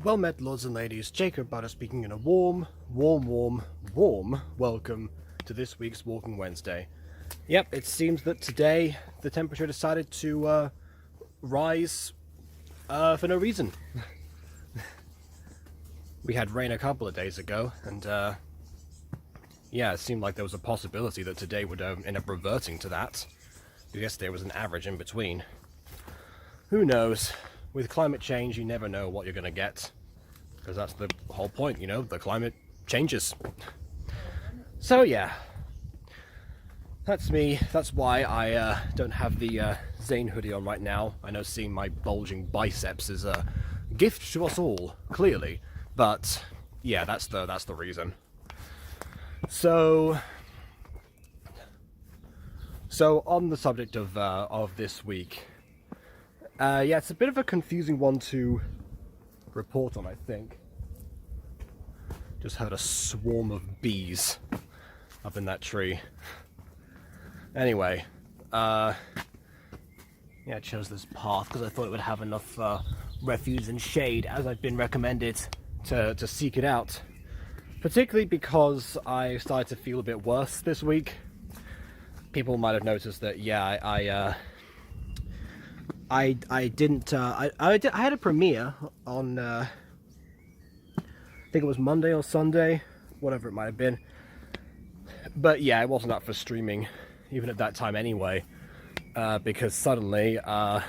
Well met, lords and ladies. Jacob Butter speaking in a warm welcome to this week's Walking Wednesday. Yep, it seems that today the temperature decided to rise for no reason. We had rain a couple of days ago, and yeah, it seemed like there was a possibility that today would end up reverting to that. Yesterday was an average in between. Who knows? With climate change, you never know what you're going to get. Because that's the whole point, you know, the climate changes. So yeah, that's me. That's why I don't have the Zane hoodie on right now. I know seeing my bulging biceps is a gift to us all, clearly. But yeah, that's the reason. So on the subject of this week, yeah, it's a bit of a confusing one to report on, I think. Just heard a swarm of bees up in that tree. Anyway, yeah, I chose this path because I thought it would have enough refuge and shade, as I've been recommended to seek it out. Particularly because I started to feel a bit worse this week. People might have noticed that, yeah, I had a premiere on I think it was Monday or Sunday, whatever it might have been. But yeah, it wasn't up for streaming even at that time anyway, because suddenly the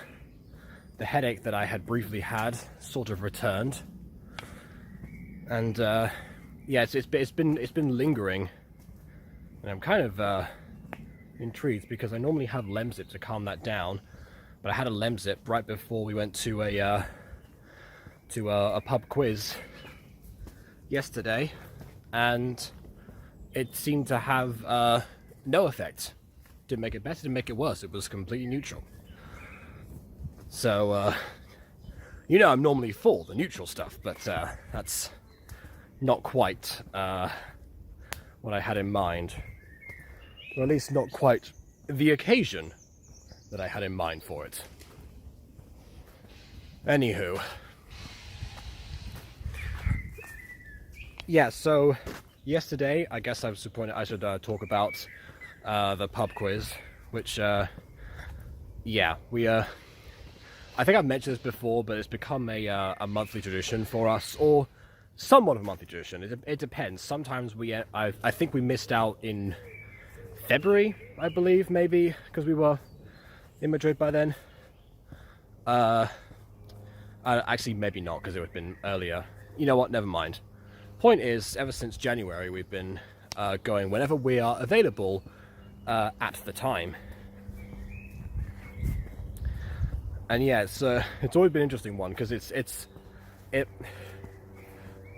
headache that I had briefly had sort of returned, and yeah, it's been lingering, and I'm kind of intrigued because I normally have Lemsip to calm that down. But I had a Lemsip right before we went to a pub quiz yesterday, and it seemed to have no effect. Didn't make it better, didn't make it worse. It was completely neutral. So, you know, I'm normally for the neutral stuff, but that's not quite what I had in mind. Or at least not quite the occasion that I had in mind for it. Anywho. Yeah, so yesterday, I guess I should talk about the pub quiz, which, yeah, I think I've mentioned this before, but it's become a monthly tradition for us, or somewhat of a monthly tradition. It depends. Sometimes I think we missed out in February, I believe, maybe, because we were in Madrid by then. Actually, maybe not, because it would have been earlier. You know what, never mind. Point is, ever since January, we've been going whenever we are available at the time. And yeah, it's always been an interesting one, because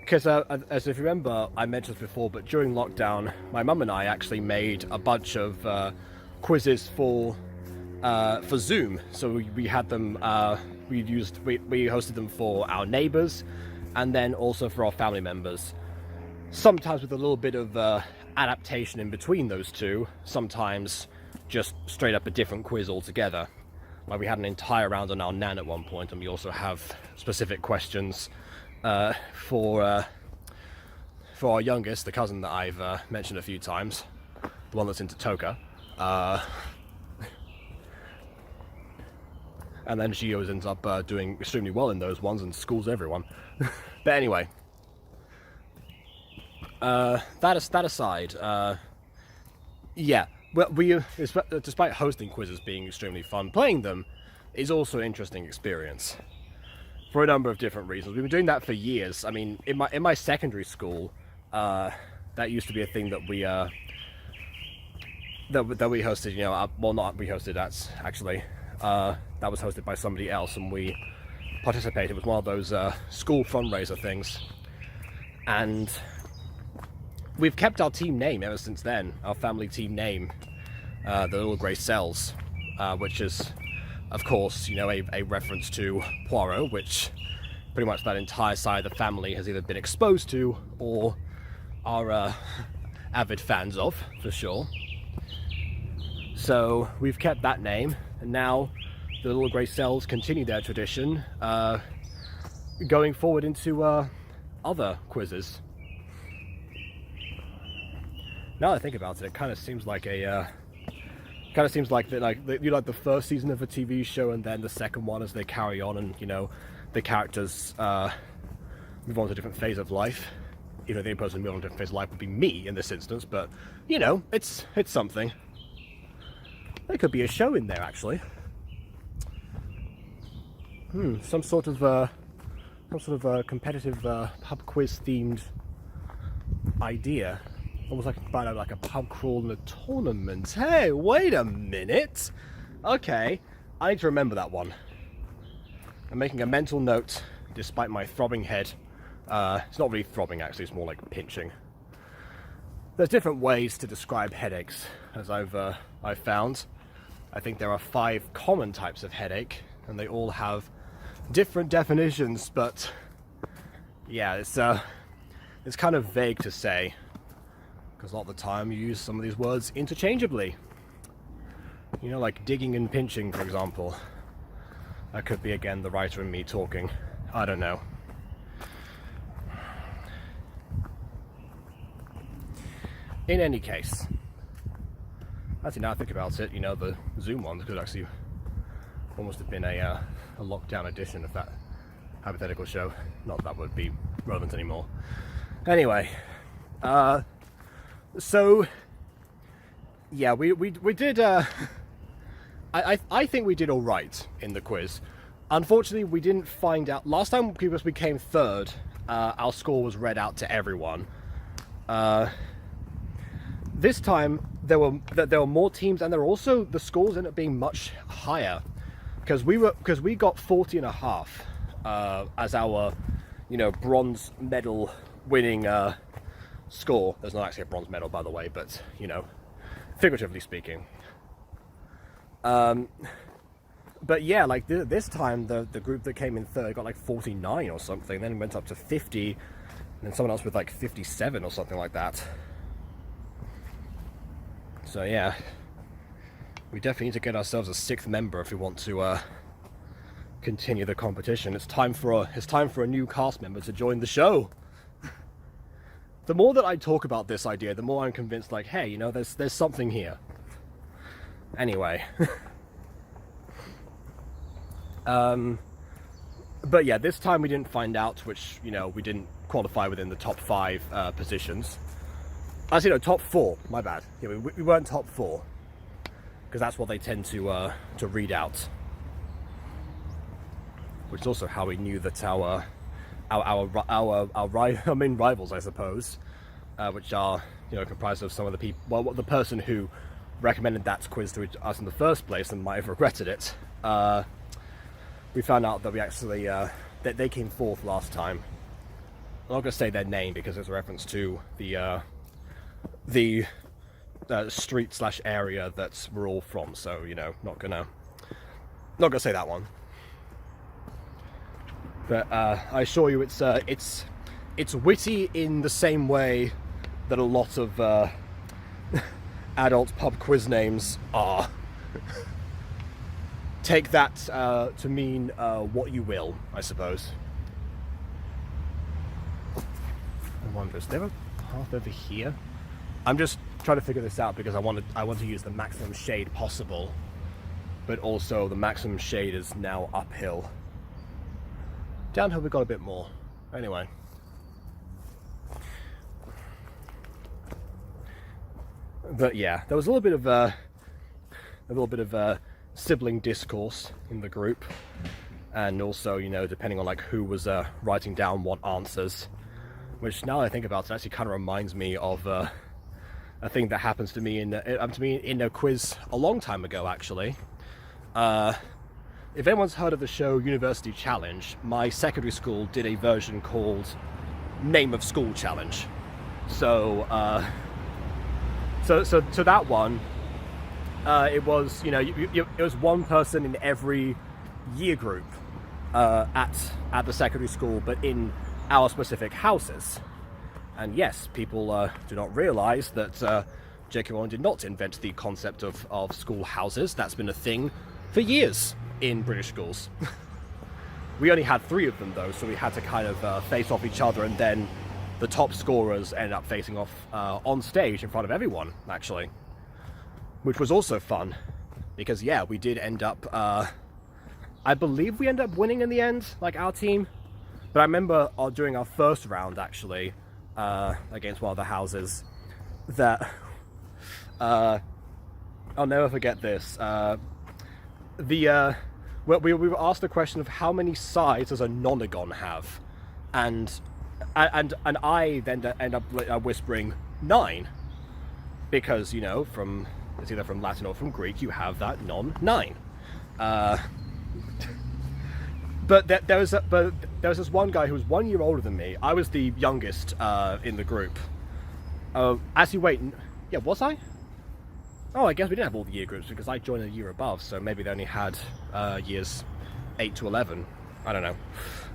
because as if you remember, I mentioned this before, but during lockdown, my mum and I actually made a bunch of quizzes for Zoom. So we had them, we hosted them for our neighbors, and then also for our family members. Sometimes with a little bit of adaptation in between those two. Sometimes just straight up a different quiz altogether. Like we had an entire round on our nan at one point, and we also have specific questions for our youngest, the cousin that I've mentioned a few times, the one that's into Toka. And then she always ends up doing extremely well in those ones and schools everyone. But anyway, that aside, yeah, well, despite hosting quizzes being extremely fun, playing them is also an interesting experience for a number of different reasons. We've been doing that for years. I mean, in my secondary school, that used to be a thing that we hosted. You know, well, not we hosted. That's actually. That was hosted by somebody else, and we participated. It was one of those school fundraiser things, and we've kept our team name ever since then, our family team name, the Little Grey Cells, which is, of course, you know, a reference to Poirot, which pretty much that entire side of the family has either been exposed to or are avid fans of, for sure. So we've kept that name, and now the Little Grey Cells continue their tradition going forward into other quizzes. Now that I think about it, it kind of seems like a the first season of a TV show and then the second one as they carry on, and you know, the characters move on to a different phase of life. You know, the only person moving on to a different phase of life would be me in this instance, but you know, it's something. There could be a show in there actually. Some sort of competitive pub quiz themed idea. Almost like a pub crawl and a tournament. Hey, wait a minute. Okay, I need to remember that one. I'm making a mental note, despite my throbbing head. It's not really throbbing actually, it's more like pinching. There's different ways to describe headaches, as I've found. I think there are 5 common types of headache, and they all have different definitions, but yeah, it's kind of vague to say, because a lot of the time you use some of these words interchangeably. You know, like digging and pinching, for example. That could be, again, the writer and me talking. I don't know. In any case, actually, now I think about it, you know, the Zoom ones could actually almost have been a lockdown edition of that hypothetical show. Not that would be relevant anymore. Anyway, so yeah, we did. I think we did all right in the quiz. Unfortunately, we didn't find out last time because we came third. Our score was read out to everyone. This time there were more teams, and there were also the scores ended up being much higher because we got 40.5 as our, you know, bronze medal winning score. There's not actually a bronze medal, by the way, but you know, figuratively speaking. But yeah, like this time the group that came in third got like 49 or something, then went up to 50, and then someone else with like 57 or something like that. So yeah, we definitely need to get ourselves a 6th member if we want to continue the competition. It's time for a new cast member to join the show. The more that I talk about this idea, the more I'm convinced, like, hey, you know, there's something here. Anyway. But yeah, this time we didn't find out, which, you know, we didn't qualify within the top 5 positions. Actually, no, top 4, my bad. Yeah, we weren't top 4, because that's what they tend to read out. Which is also how we knew that our main rivals, I suppose, which are, you know, comprised of some of the people. Well, the person who recommended that quiz to us in the first place and might have regretted it. We found out that we actually that they came 4th last time. I'm not going to say their name because it's a reference to the street/area that we're all from. So, you know, not gonna say that one. But I assure you, it's witty in the same way that a lot of adult pub quiz names are. Take that to mean what you will, I suppose. I wonder, is there a path over here? I'm just trying to figure this out because I want to use the maximum shade possible, but also the maximum shade is now uphill. Downhill we got a bit more. Anyway. But yeah, there was a little bit of sibling discourse in the group, and also, you know, depending on like who was writing down what answers, which now that I think about it actually kind of reminds me of a thing that happens to me in a quiz a long time ago, actually. If anyone's heard of the show University Challenge, my secondary school did a version called Name of School Challenge. So that one, it was, you know, it was one person in every year group at the secondary school, but in our specific houses. And yes, people do not realise that J.K. Rowling did not invent the concept of school houses. That's been a thing for years in British schools. We only had 3 of them though, so we had to kind of face off each other, and then the top scorers ended up facing off on stage in front of everyone, actually. Which was also fun, because yeah, we did end up, I believe we ended up winning in the end, like our team. But I remember during our first round, actually, against one of the houses, that, I'll never forget this. We were asked the question of how many sides does a nonagon have? And I then end up whispering 9. Because, you know, it's either from Latin or from Greek, you have that 9. But there was this one guy who was 1 year older than me. I was the youngest in the group. Actually, wait, yeah, was I? Oh, I guess we didn't have all the year groups because I joined a year above, so maybe they only had years 8 to 11. I don't know.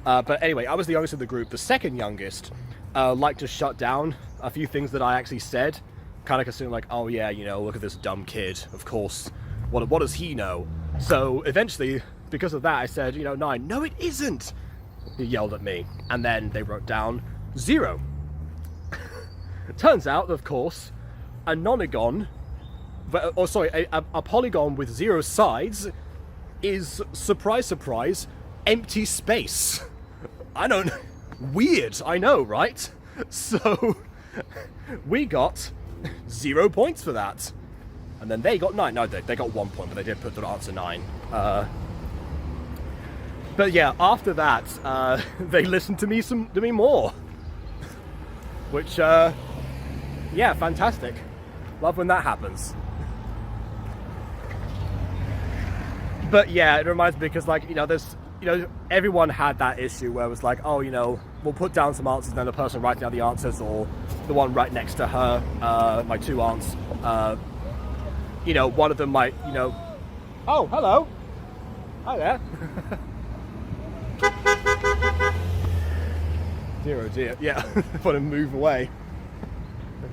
But anyway, I was the youngest in the group. The second youngest liked to shut down a few things that I actually said. Kind of considered like, oh yeah, you know, look at this dumb kid. Of course, what does he know? So eventually, because of that, I said, you know, 9. No, it isn't. He yelled at me, and then they wrote down 0. It turns out, of course, a nonagon, or sorry, a polygon with 0 sides is, surprise, surprise, empty space. I don't. Weird. I know, right? So we got 0 points for that, and then they got 9. No, they got 1 point, but they did put the answer 9. But yeah, after that, they listened to me more, which yeah, fantastic. Love when that happens. But yeah, it reminds me because, like, you know, there's, you know, everyone had that issue where it was like, oh, you know, we'll put down some answers, and then the person writing down the answers, or the one right next to her, my 2 aunts, you know, one of them might, you know, oh, hello, hi there. Dear, oh dear, yeah, I want to move away,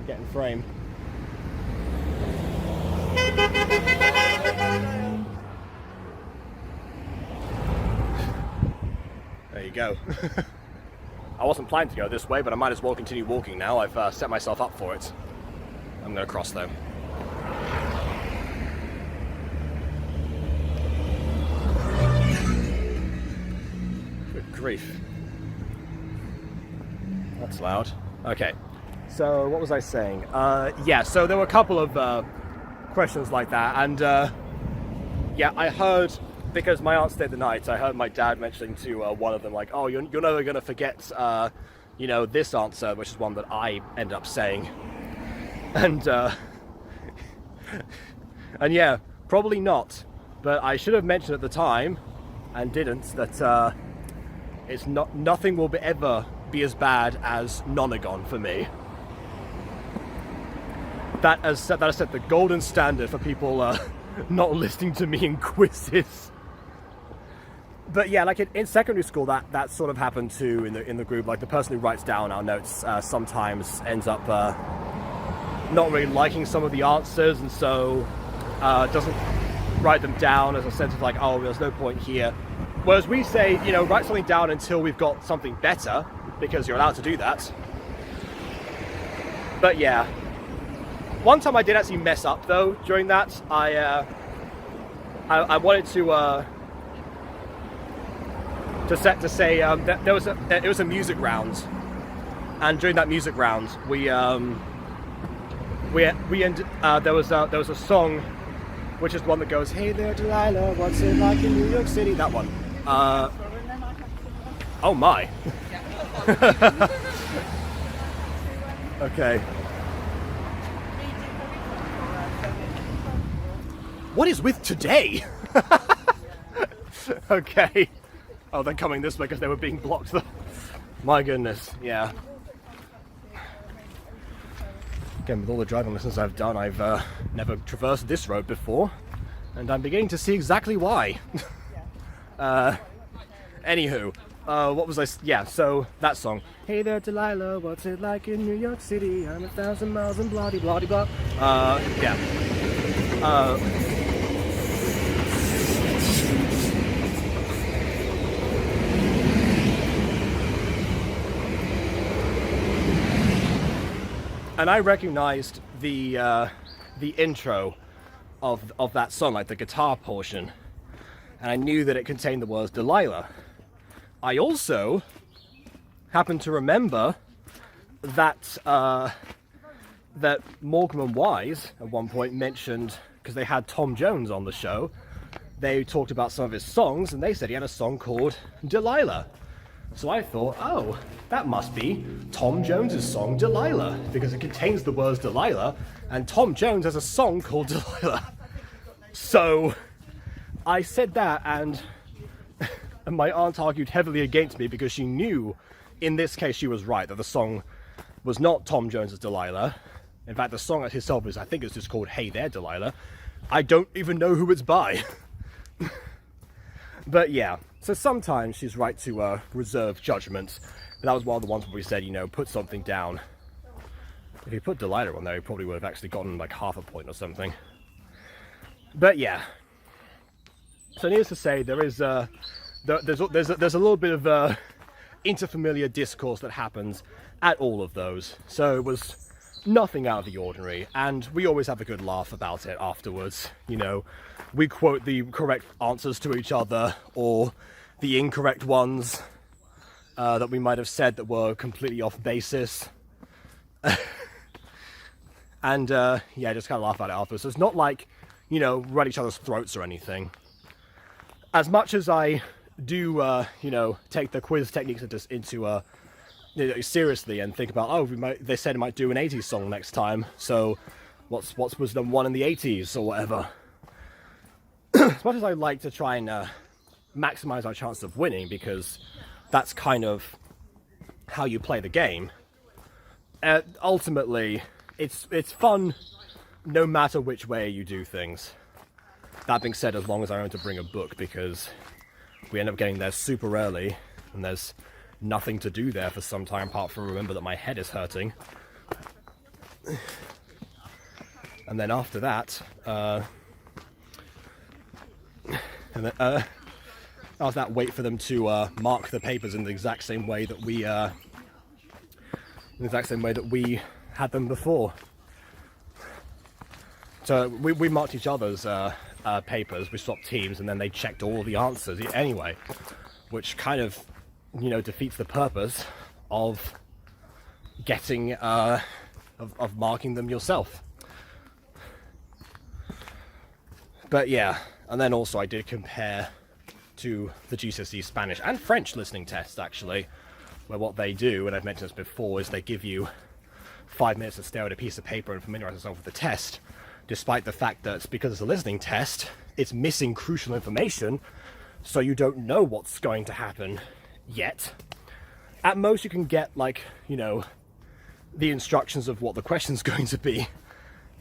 get in frame. There you go. I wasn't planning to go this way, but I might as well continue walking now. I've set myself up for it. I'm going to cross though. Good grief. That's loud. Okay. So what was I saying? Yeah, so there were a couple of questions like that, and yeah, I heard, because my aunt stayed the night, I heard my dad mentioning to one of them, like, oh, you're never going to forget, you know, this answer, which is one that I ended up saying. And, and yeah, probably not. But I should have mentioned at the time, and didn't, that nothing will ever be as bad as nonagon for me. That has set the golden standard for people not listening to me in quizzes. But yeah, like in secondary school, that sort of happened too in the group. Like the person who writes down our notes sometimes ends up not really liking some of the answers, and so doesn't write them down as a sense of like, oh, there's no point here. Whereas we say, you know, write something down until we've got something better, because you're allowed to do that. But yeah, one time I did actually mess up though. During that, I wanted to say that it was a music round, and during that music round, there was a song, which is one that goes, "Hey there, Delilah, what's it like in New York City?" That one. Oh my. Okay. What is with today? Okay. Oh, they're coming this way because they were being blocked. My goodness, yeah. Again, with all the driving lessons I've done, I've never traversed this road before, and I'm beginning to see exactly why. Anywho, what was I? Yeah, so that song. Hey there, Delilah, what's it like in New York City? I'm 1,000 miles and blah blah blah. Yeah. And I recognized the intro of that song, like the guitar portion, and I knew that it contained the words Delilah. I also happened to remember that that Morecambe and Wise at one point mentioned, because they had Tom Jones on the show, they talked about some of his songs, and they said he had a song called Delilah. So I thought, oh, that must be Tom Jones's song Delilah, because it contains the words Delilah, and Tom Jones has a song called Delilah. So I said that, and my aunt argued heavily against me, because she knew, in this case she was right, that the song was not Tom Jones's Delilah. In fact, the song itself is, I think it's just called Hey There Delilah. I don't even know who it's by. But yeah, so sometimes she's right to reserve judgment. But that was one of the ones where we said, you know, put something down. If you put Delilah on there, you probably would have actually gotten like half a point or something. But yeah. So needless to say, there is there's a little bit of interfamiliar discourse that happens at all of those. So it was nothing out of the ordinary, and we always have a good laugh about it afterwards. You know, we quote the correct answers to each other, or the incorrect ones that we might have said that were completely off basis. And yeah, just kind of laugh about it afterwards. So it's not like, you know, we're at each other's throats or anything. As much as I do, you know, take the quiz techniques into seriously and think about, oh, they said it might do an 80s song next time, so what's was the one in the 80s or whatever. As much as I like to try and maximize our chance of winning, because that's kind of how you play the game, ultimately it's fun no matter which way you do things. That being said, as long as I own to bring a book, because we end up getting there super early and there's nothing to do there for some time apart from remember that my head is hurting. And then after that, after that, wait for them to mark the papers in the exact same way that we had them before. So we marked each other's papers, we swapped teams, and then they checked all the answers anyway, which kind of, you know, defeats the purpose of getting of marking them yourself. But yeah, and then also I did compare to the GCSE Spanish and French listening tests, actually, where what they do, and I've mentioned this before, is they give you 5 minutes to stare at a piece of paper and familiarize yourself with the test, despite the fact that because it's a listening test, it's missing crucial information, so you don't know what's going to happen yet. At most you can get, like, you know, the instructions of what the question's going to be.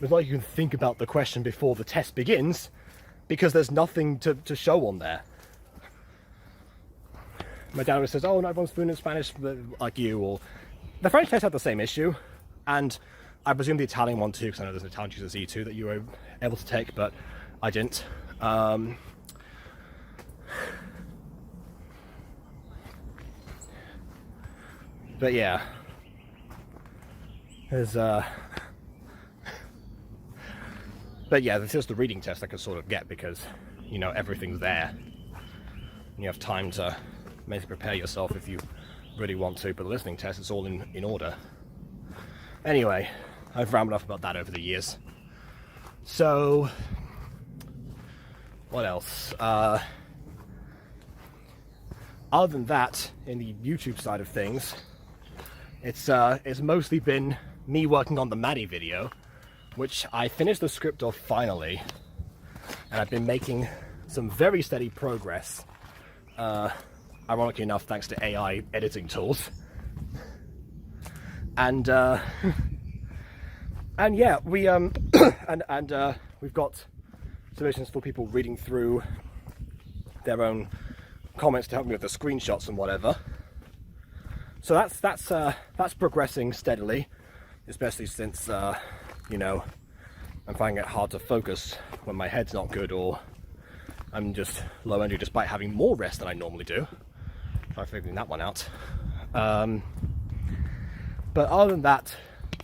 It's like you can think about the question before the test begins, because there's nothing to show on there. My dad always says, oh, not everyone's fluent in Spanish like you, or the French test had the same issue, and I presume the Italian one too, because I know there's an Italian GCSE too that you were able to take, but I didn't. But yeah, there's but yeah, this is the reading test I could sort of get, because, you know, everything's there. And you have time to maybe prepare yourself if you really want to, but the listening test is all in order. Anyway, I've rambled off about that over the years. So, what else? Other than that, in the YouTube side of things, it's mostly been me working on the Maddie video, which I finished the script of finally, and I've been making some very steady progress, ironically enough thanks to AI editing tools. And yeah, we we've got solutions for people reading through their own comments to help me with the screenshots and whatever. So that's progressing steadily, especially since you know, I'm finding it hard to focus when my head's not good, or I'm just low energy despite having more rest than I normally do. Try figuring that one out. But other than that,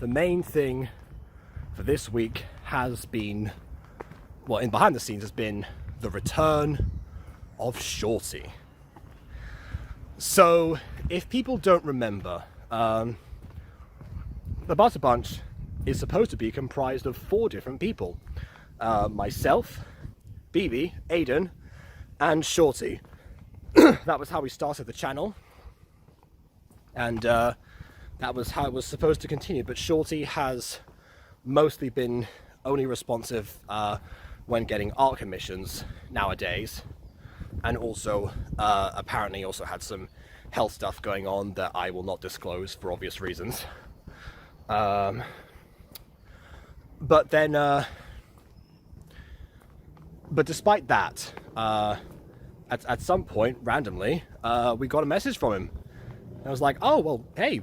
the main thing for this week has been, well, in behind the scenes has been the return of Shorty. So, if people don't remember, the Butter Bunch is supposed to be comprised of 4 different people. Myself, BB, Aiden, and Shorty. That was how we started the channel. And that was how it was supposed to continue. But Shorty has mostly been only responsive when getting art commissions nowadays. And also, apparently also had some health stuff going on that I will not disclose for obvious reasons. But then, but despite that, at some point, randomly, we got a message from him. And I was like, oh, well, hey,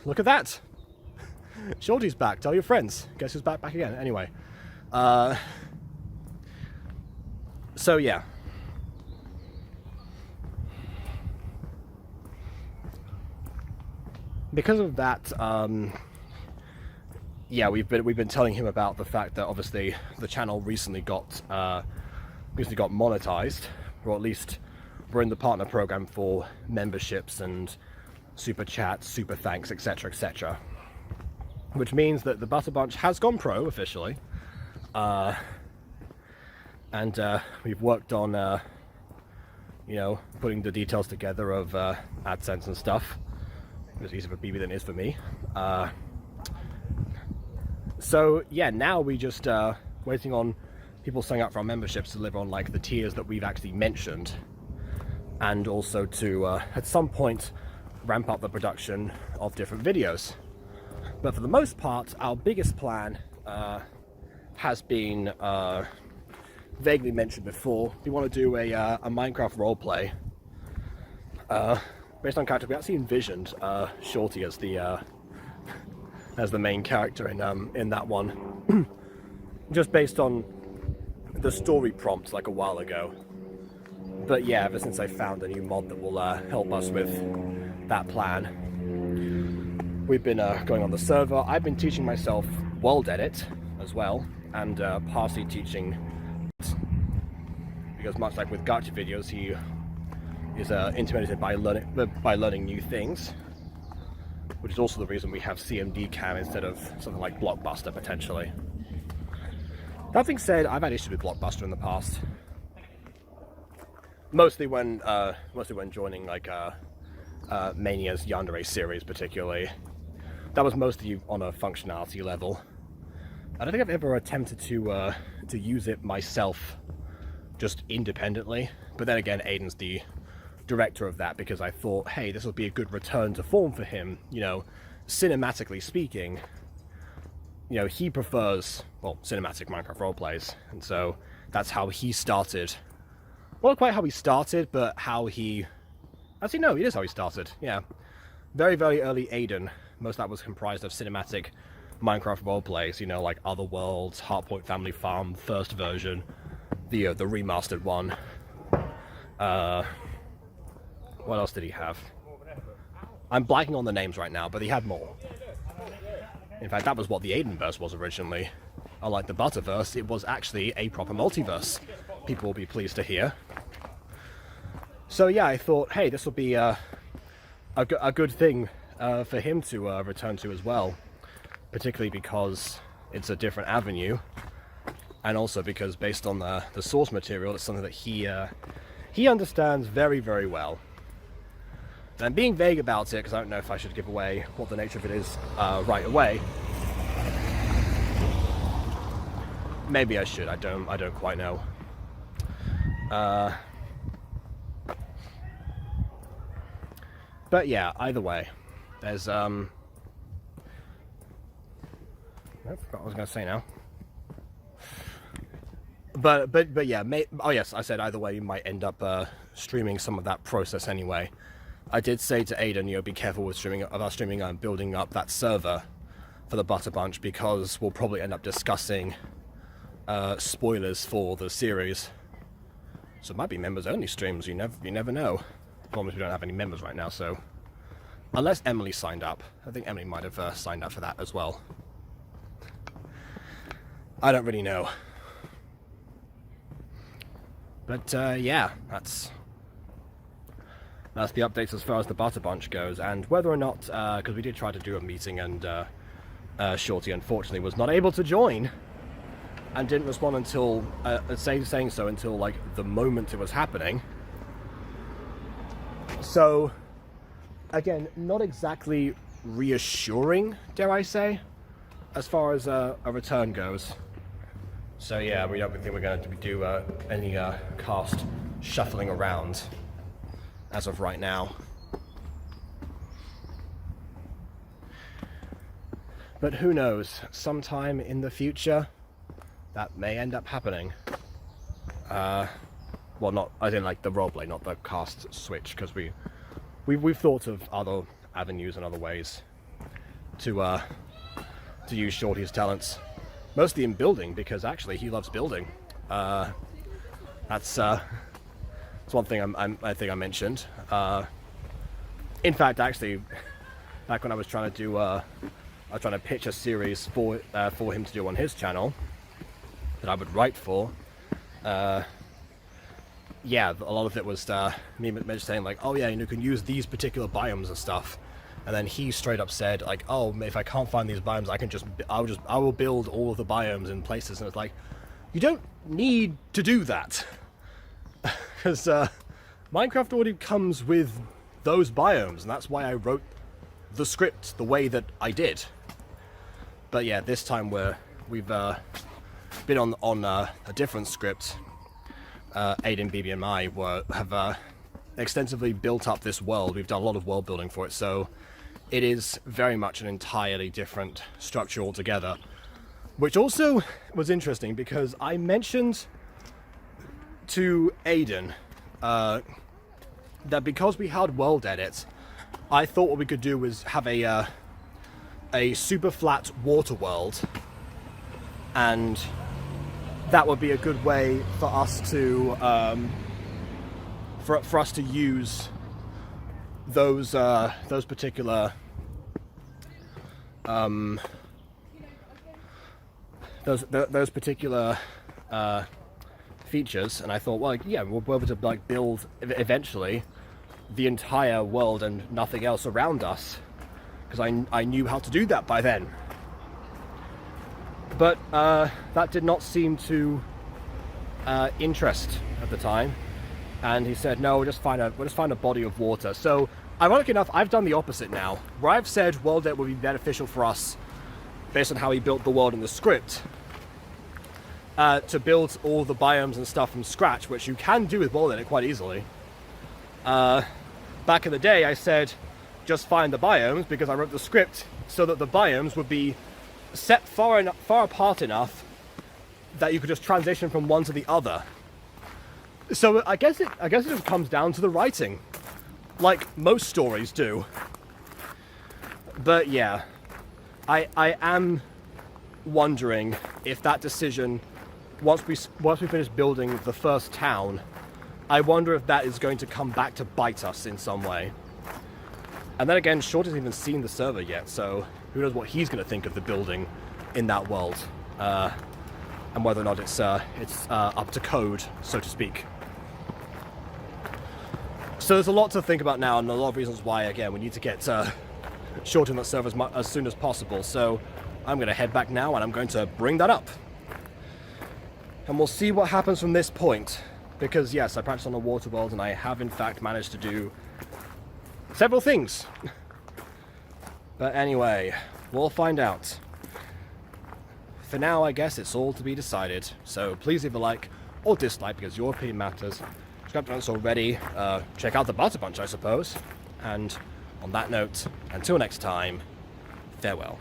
look at that. Shorty's back, tell your friends. Guess who's back again? Anyway. So, yeah. Because of that, yeah, we've been telling him about the fact that obviously the channel recently got monetized, or at least we're in the partner program for memberships and super chats, super thanks, etc., etc. Which means that the Butter Bunch has gone pro officially, and we've worked on, you know, putting the details together of AdSense and stuff. It was easier for BB than it is for me. So yeah, now we just waiting on people signing up for our memberships to live on like the tiers that we've actually mentioned, and also to at some point ramp up the production of different videos. But for the most part, our biggest plan has been vaguely mentioned before. We want to do a Minecraft roleplay based on character. We actually envisioned Shorty as the main character in that one, just based on the story prompt like a while ago. But yeah, ever since I found a new mod that will help us with that plan, we've been going on the server. I've been teaching myself world edit as well, and partially teaching, because much like with gacha videos, he is intimidated by learning new things, which is also the reason we have CMD cam instead of something like Blockbuster potentially. That being said, I've had issues with Blockbuster in the past, mostly when joining like Mania's Yandere series particularly. That was mostly on a functionality level. I don't think I've ever attempted to use it myself, just independently. But then again, Aiden's the director of that, because I thought, hey, this will be a good return to form for him, you know, cinematically speaking. You know, he prefers, well, cinematic Minecraft roleplays, and so that's how he started. Well, not quite how he started, but how he... Actually, no, it is how he started, yeah. Very, very early Aiden, most of that was comprised of cinematic Minecraft roleplays, you know, like Other Worlds, Heartpoint Family Farm, first version, the remastered one. What else did he have? I'm blanking on the names right now, but he had more. In fact, that was what the Aidenverse was originally. Unlike the Butterverse, it was actually a proper multiverse. People will be pleased to hear. So yeah, I thought, hey, this will be a good thing for him to return to as well. Particularly because it's a different avenue. And also because based on the source material, it's something that he understands very, very well. And I'm being vague about it because I don't know if I should give away what the nature of it is right away. Maybe I should. I don't quite know. But yeah, either way, there's I forgot what I was going to say now. But yeah, oh yes, I said either way you might end up streaming some of that process anyway. I did say to Aiden, you know, be careful with streaming and building up that server for the Butter Bunch, because we'll probably end up discussing spoilers for the series. So it might be members only streams, you never know. Problem is we don't have any members right now, so unless Emily signed up. I think Emily might have signed up for that as well. I don't really know. But yeah, that's the updates as far as the Butter Bunch goes. And whether or not, because we did try to do a meeting, and Shorty unfortunately was not able to join and didn't respond until saying so until like the moment it was happening. So again, not exactly reassuring, dare I say, as far as a return goes. So yeah, we don't think we're going to do any cast shuffling around as of right now. But who knows, sometime in the future that may end up happening. Well, not, I didn't like the roleplay, not the cast switch, because we've thought of other avenues and other ways to use Shorty's talents, mostly in building, because actually he loves building. That's one thing I think I mentioned. In fact, actually, back when I was trying to do, I was trying to pitch a series for him to do on his channel that I would write for. Yeah, a lot of it was me saying like, oh yeah, you can use these particular biomes and stuff, and then he straight up said like, oh, if I can't find these biomes, I will build all of the biomes in places. And it's like, you don't need to do that, because Minecraft already comes with those biomes, and that's why I wrote the script the way that I did. But yeah, this time we've been on a different script. Aiden, BB, and I have extensively built up this world. We've done a lot of world building for it, so it is very much an entirely different structure altogether. Which also was interesting, because I mentioned to Aiden that because we had world edits, I thought what we could do was have a super flat water world, and that would be a good way for us to for us to use those particular those particular features. And I thought, well, yeah, we'll be able to like build eventually the entire world and nothing else around us, because I knew how to do that by then. But that did not seem to interest at the time, and he said, no, we'll just find a body of water. So ironic enough, I've done the opposite now, where I've said world edit would be beneficial for us based on how he built the world in the script, to build all the biomes and stuff from scratch, which you can do with world edit quite easily. Back in the day, I said just find the biomes, because I wrote the script so that the biomes would be set far apart enough that you could just transition from one to the other. So I guess it just comes down to the writing, like most stories do. But yeah, I am wondering if that decision, once we finish building the first town, I wonder if that is going to come back to bite us in some way. And then again, Short hasn't even seen the server yet, so who knows what he's going to think of the building in that world, and whether or not it's up to code, so to speak. So there's a lot to think about now, and a lot of reasons why, again, we need to get Short in that server as soon as possible. So I'm going to head back now, and I'm going to bring that up. And we'll see what happens from this point. Because yes, I practiced on a water world, and I have in fact managed to do several things. But anyway, we'll find out. For now, I guess it's all to be decided. So please leave a like or dislike, because your opinion matters. Subscribe to us already. Check out the Butter Bunch, I suppose. And on that note, until next time, farewell.